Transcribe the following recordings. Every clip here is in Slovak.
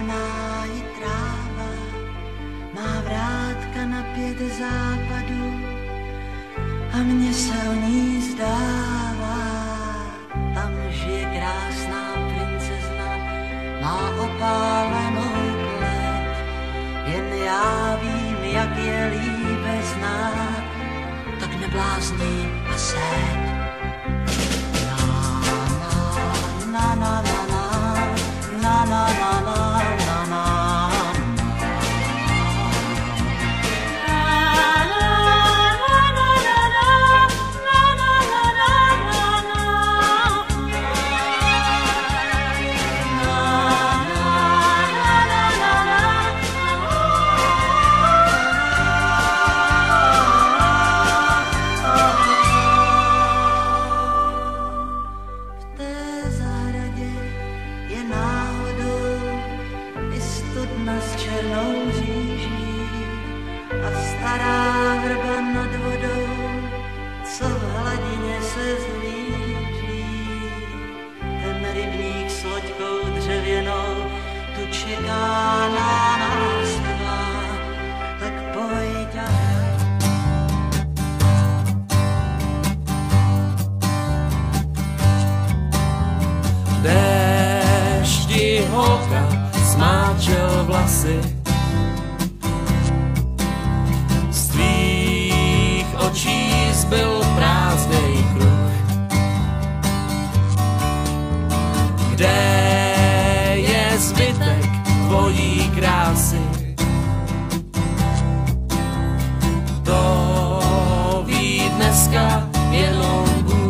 vápná i tráva, má vrátka na 5 západů a mně se o ní zdává. Tam žije krásná princezna, má opálenou pleť, jen já vím, jak je líbe znát, tak neblázni a seď. Na na na na na na na na na na. S černou říží a stará vrba nad vodou, co v hladině se zhlíží. Ten rybník s loďkou dřevěnou tu čeká na nás dva, tak pojď a déšti holka smáčel vlasy, z tvých očí zbyl prázdnej kruh. Kde je zbytek tvojí krásy? To ví dneska jenom Bůh.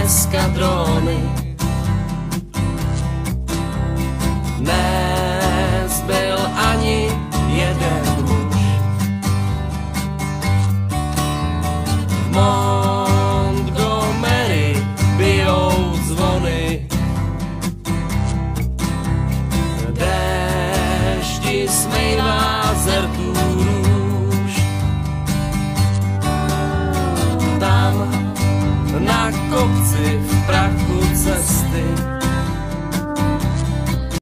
Eskadrony nezbyl ani jeden muž. V Montgomery bijou zvony, déšti smejvá zrtů růž. Tam na kopci v prachu cesty